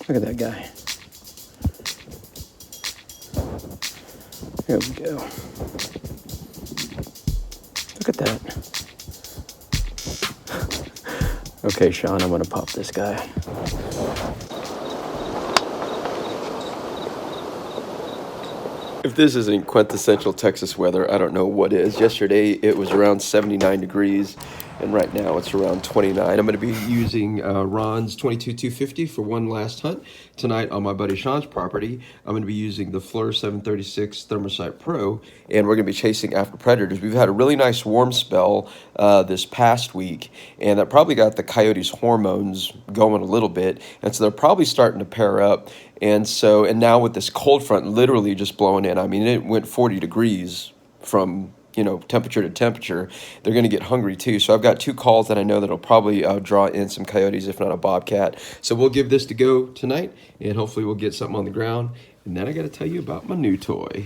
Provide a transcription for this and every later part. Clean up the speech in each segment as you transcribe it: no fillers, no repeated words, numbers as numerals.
Look at that guy. Here we go. Look at that. Okay, Sean, I'm gonna pop this guy. If this isn't quintessential Texas weather, I don't know what is. Yesterday it was around 79 degrees, and right now it's around 29. I'm going to be using Ron's 22-250 for one last hunt. Tonight on my buddy Sean's property, I'm going to be using the FLIR 736 Thermosight Pro, and we're going to be chasing after predators. We've had a really nice warm spell this past week, and that probably got the Coyotes' hormones going a little bit, and so they're probably starting to pair up. And now with this cold front literally just blowing in, I mean, it went 40 degrees from, temperature to temperature. They're going to get hungry too. So I've got two calls that I know that'll probably draw in some coyotes, if not a bobcat. So we'll give this to go tonight, and hopefully we'll get something on the ground. And then I got to tell you about my new toy.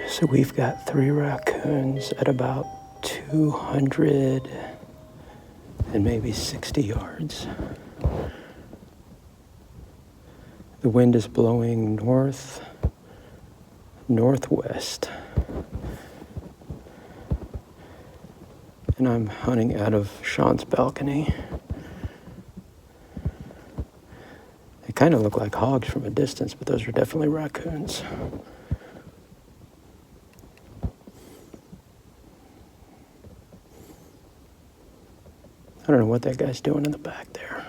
So we've got 3 raccoons at about 200 and maybe 60 yards. The wind is blowing northwest. And I'm hunting out of Sean's balcony. They kind of look like hogs from a distance, but those are definitely raccoons. I don't know what that guy's doing in the back there.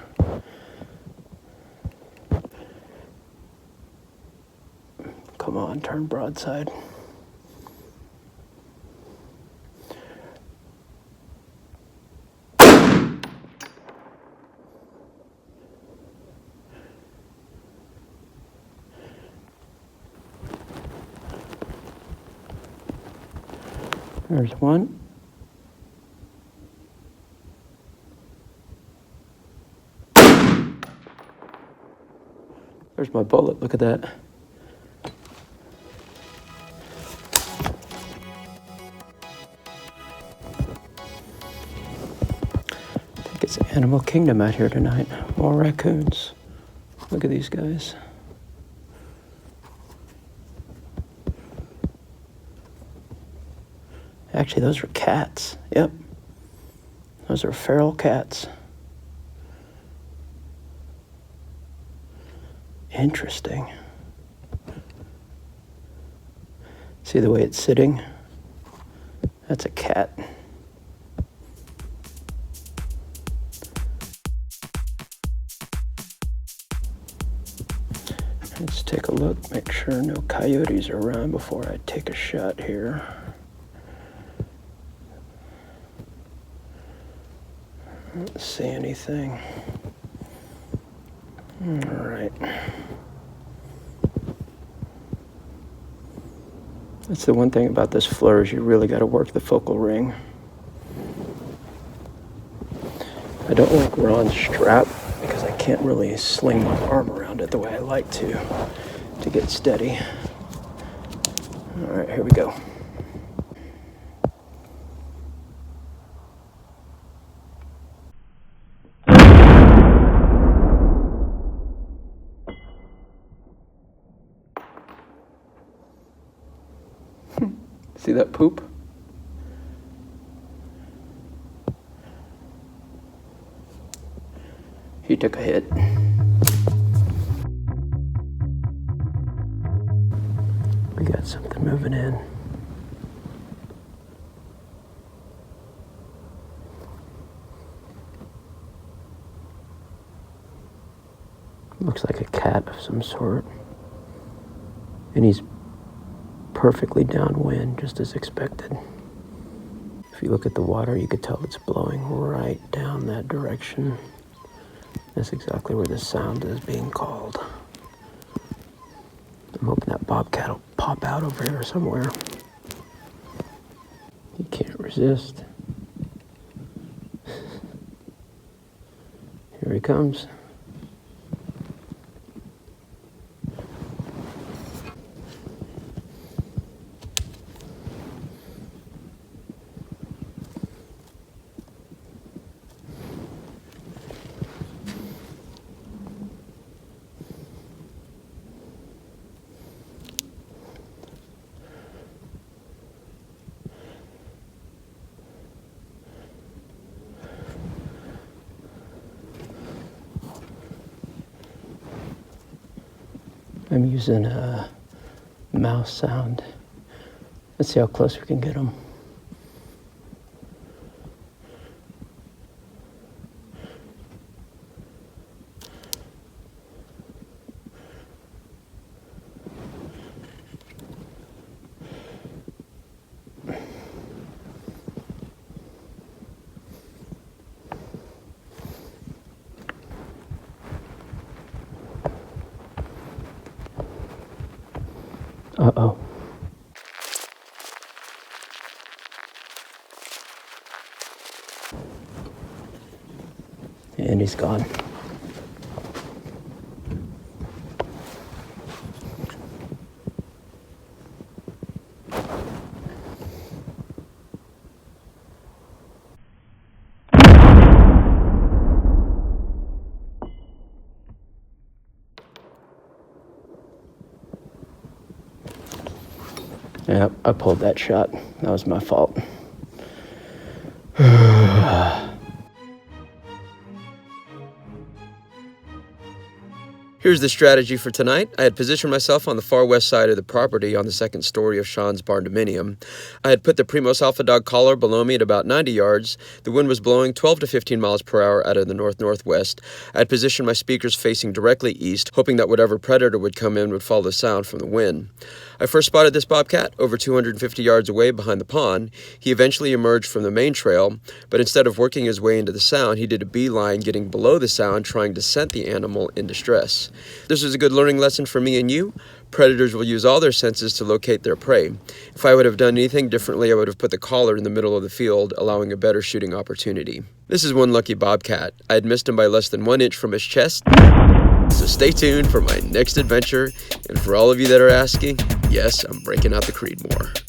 Come on, turn broadside. There's one. There's my bullet. Look at that. I think it's Animal Kingdom out here tonight. More raccoons. Look at these guys. Actually, those are cats. Yep. Those are feral cats. Interesting. See the way it's sitting? That's a cat. Let's take a look, make sure no coyotes are around before I take a shot here. I don't see anything. All right. That's the one thing about this FLIR is you really got to work the focal ring. I don't like Ron's strap because I can't really sling my arm around it the way I like to get steady. All right, here we go. See that poop? He took a hit. We got something moving in. Looks like a cat of some sort. And he's perfectly downwind, just as expected. If you look at the water, you could tell it's blowing right down that direction. That's exactly where the sound is being called. I'm hoping that bobcat will pop out over here somewhere. He can't resist. Here he comes. I'm using a mouse sound. Let's see how close we can get them. Uh-oh. And he's gone. Yep, I pulled that shot. That was my fault. Here's the strategy for tonight. I had positioned myself on the far west side of the property on the second story of Sean's barn dominium. I had put the Primos Alpha Dog collar below me at about 90 yards. The wind was blowing 12 to 15 miles per hour out of the north-northwest. I had positioned my speakers facing directly east, hoping that whatever predator would come in would follow the sound from the wind. I first spotted this bobcat over 250 yards away behind the pond. He eventually emerged from the main trail, but instead of working his way into the sound, he did a beeline getting below the sound, trying to scent the animal in distress. This was a good learning lesson for me and you. Predators will use all their senses to locate their prey. If I would have done anything differently, I would have put the collar in the middle of the field, allowing a better shooting opportunity. This is one lucky bobcat. I had missed him by less than 1 inch from his chest. So stay tuned for my next adventure. And for all of you that are asking, yes, I'm breaking out the Creedmoor.